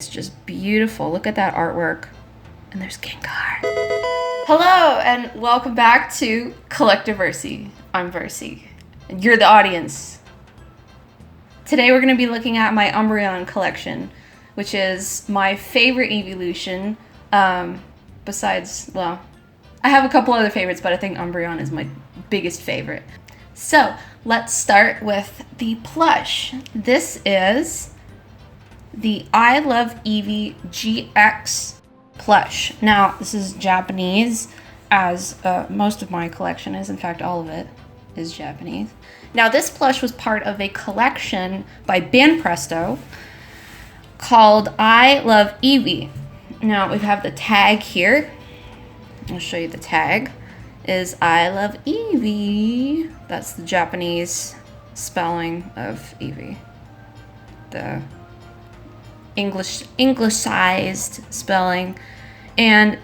It's just beautiful. Look at that artwork. And there's Gengar. Hello, and welcome back to Collectiversy. I'm Versy, and you're the audience. Today we're going to be looking at my Umbreon collection, which is my favorite evolution. Besides, well, I have a couple other favorites, but I think Umbreon is my biggest favorite. So, let's start with the plush. This is the I Love Eevee GX plush. Now, this is Japanese, as most of my collection is. In fact, all of it is Japanese. Now, this plush was part of a collection by Banpresto called I Love Eevee. Now, we have the tag here. I'll show you the tag. Is I Love Eevee. That's the Japanese spelling of Eevee. The Anglicized spelling. And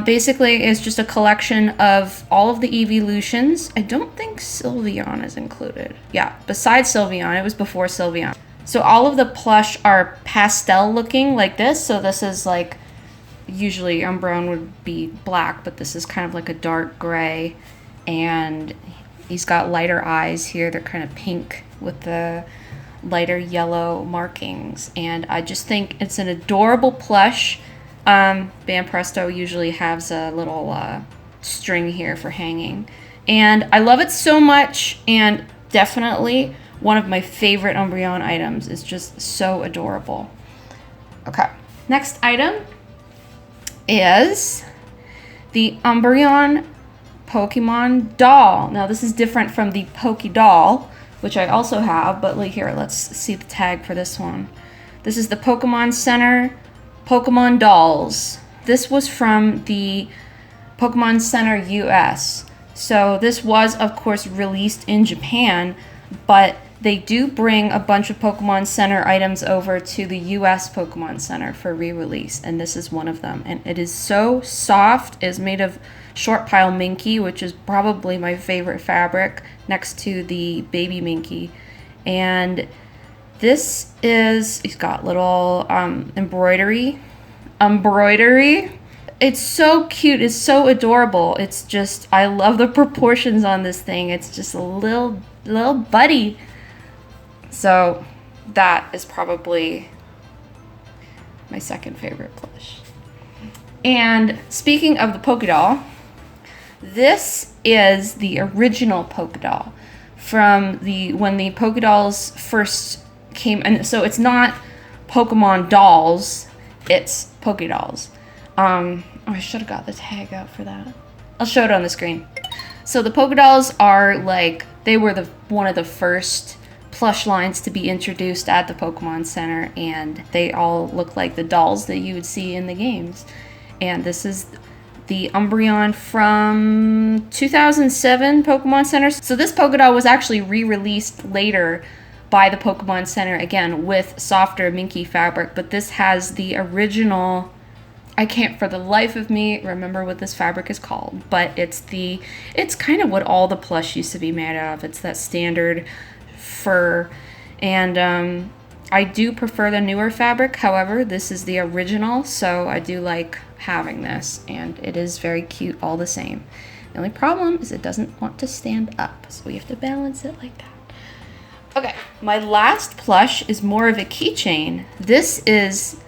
basically it's just a collection of all of the evolutions. I don't think Sylveon is included. Yeah, besides Sylveon. It was before Sylveon. So all of the plush are pastel looking like this. So this is like, usually Umbreon would be black, but this is kind of like a dark gray. And he's got lighter eyes here. They're kind of pink with the lighter yellow markings, and I just think it's an adorable plush. Banpresto usually has a little string here for hanging, and I love it so much, and definitely one of my favorite Umbreon items. Is just so adorable. Okay, next item is the Umbreon Pokemon doll. Now this is different from the Pokédoll, which I also have, but like here, let's see the tag for this one. This is the Pokemon Center Pokemon Dolls. This was from the Pokemon Center US. So this was, of course, released in Japan, but they do bring a bunch of Pokemon Center items over to the US Pokemon Center for re-release, and this is one of them. And it is so soft. It's made of short pile Minky, which is probably my favorite fabric, next to the baby Minky. And this is, he's got little embroidery. It's so cute. It's so adorable. It's just, I love the proportions on this thing. It's just a little buddy. So that is probably my second favorite plush. And speaking of the Pokédoll, this is the original Pokédoll from when the Pokédolls first came. And so it's not Pokemon dolls, it's Pokédolls. Oh, I should have got the tag out for that. I'll show it on the screen. So the Pokédolls are like, they were one of the first plush lines to be introduced at the Pokemon Center, and they all look like the dolls that you would see in the games. And this is the Umbreon from 2007 Pokemon Center. So this Pokédoll was actually re-released later by the Pokemon Center, again, with softer Minky fabric, but this has the original. I can't for the life of me remember what this fabric is called, but it's kind of what all the plush used to be made out of. It's that standard fur, and I do prefer the newer fabric. However, this is the original, so I do like having this, and it is very cute all the same. The only problem is it doesn't want to stand up, so we have to balance it like that. Okay, my last plush is more of a keychain. This is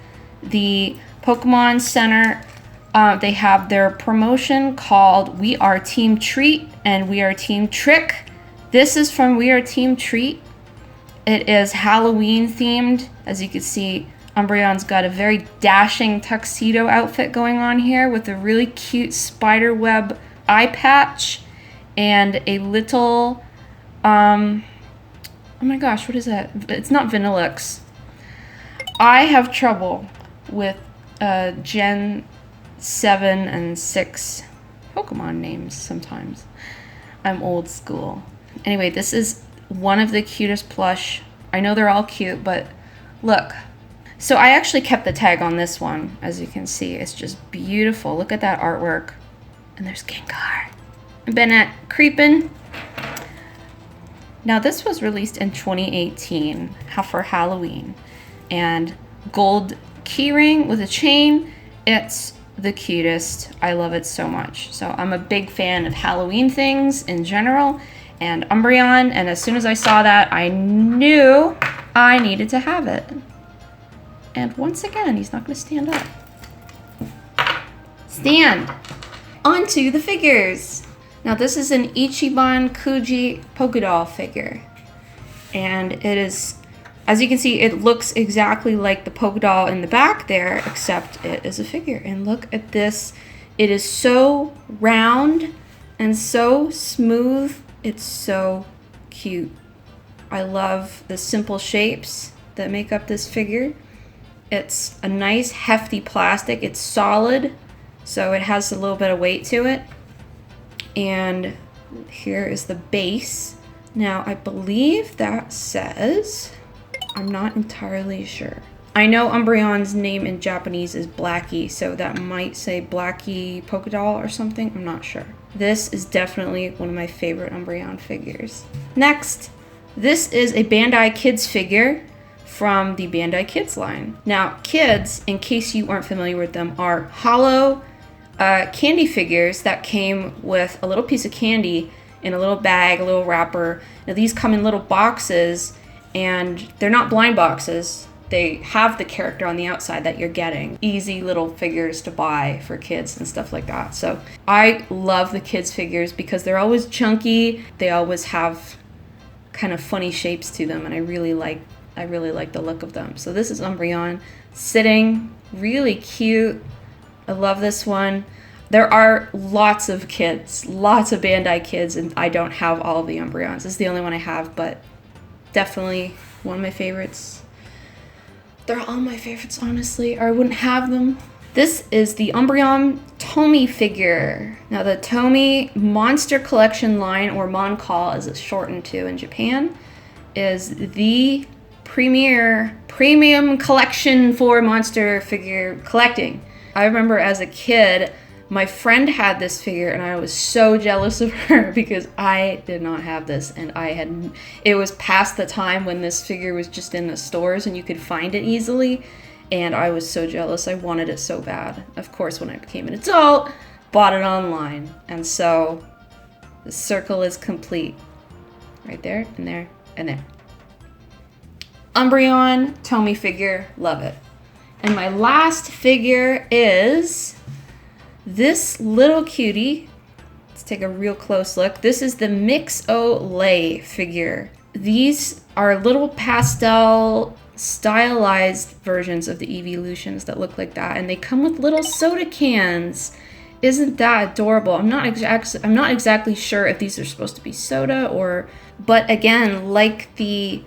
the Pokemon Center. They have their promotion called We Are Team Treat and We Are Team Trick. This is from We Are Team Treat. It is Halloween themed. As you can see, Umbreon's got a very dashing tuxedo outfit going on here with a really cute spider web eye patch and a little, oh my gosh, what is that? It's not Vanillux. I have trouble with Gen 7 and 6 Pokemon names sometimes. I'm old school. Anyway, this is one of the cutest plush. I know they're all cute, but look. So I actually kept the tag on this one, as you can see. It's just beautiful. Look at that artwork. And there's Gengar. Bennett creeping. Now this was released in 2018 for Halloween, and gold keyring with a chain. It's the cutest. I love it so much. So I'm a big fan of Halloween things in general and Umbreon, and as soon as I saw that, I knew I needed to have it. And once again, he's not going to stand up. Stand! Onto the figures! Now this is an Ichiban Kuji Pokédoll figure. And it is, as you can see, it looks exactly like the Pokédoll in the back there, except it is a figure. And look at this. It is so round and so smooth. It's so cute. I love the simple shapes that make up this figure. It's a nice hefty plastic. It's solid, so it has a little bit of weight to it. And here is the base. Now, I believe that says, I'm not entirely sure. I know Umbreon's name in Japanese is Blackie, so that might say Blackie Pokédoll or something. I'm not sure. This is definitely one of my favorite Umbreon figures. Next, this is a Bandai Kids figure from the Bandai Kids line. Now, Kids, in case you aren't familiar with them, are hollow candy figures that came with a little piece of candy in a little bag, a little wrapper. Now these come in little boxes, and they're not blind boxes. They have the character on the outside that you're getting. Easy little figures to buy for kids and stuff like that. So I love the kids figures because they're always chunky. They always have kind of funny shapes to them, and I really like the look of them. So this is Umbreon sitting, really cute. I love this one. There are lots of kids, lots of Bandai Kids, and I don't have all of the Umbreons. This is the only one I have, but definitely one of my favorites. They're all my favorites, honestly, or I wouldn't have them. This is the Umbreon Tomy figure. Now, the Tomy Monster Collection line, or Moncall as it's shortened to in Japan, is the premier premium collection for monster figure collecting. I remember as a kid, my friend had this figure and I was so jealous of her because I did not have this, and it was past the time when this figure was just in the stores and you could find it easily, and I was so jealous. I wanted it so bad. Of course, when I became an adult, bought it online, and so the circle is complete. Right there, and there, and there. Umbreon Tomy figure, love it. And my last figure is this little cutie. Let's take a real close look. This is the Mix-O-Lay figure. These are little pastel stylized versions of the Evolutions that look like that, and they come with little soda cans. Isn't that adorable? I'm not exactly sure if these are supposed to be soda but again, like the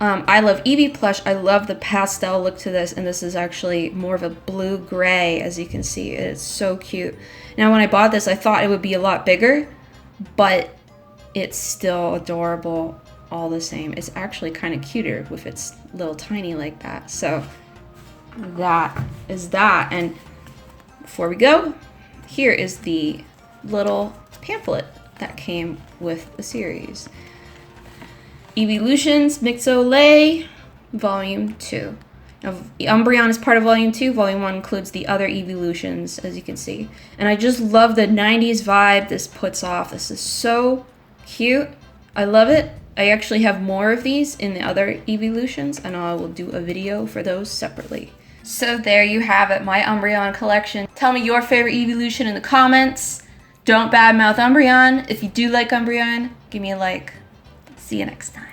I love Eevee plush. I love the pastel look to this, and this is actually more of a blue-gray, as you can see. It's so cute. Now, when I bought this, I thought it would be a lot bigger, but it's still adorable all the same. It's actually kind of cuter with its little tiny like that. So that is that. And before we go, here is the little pamphlet that came with the series. Evolutions Mix-O-Lay, Volume 2. Now, Umbreon is part of Volume 2. Volume 1 includes the other Evolutions, as you can see. And I just love the 90s vibe this puts off. This is so cute. I love it. I actually have more of these in the other Evolutions, and I will do a video for those separately. So there you have it, my Umbreon collection. Tell me your favorite Evolution in the comments. Don't badmouth Umbreon. If you do like Umbreon, give me a like. See you next time.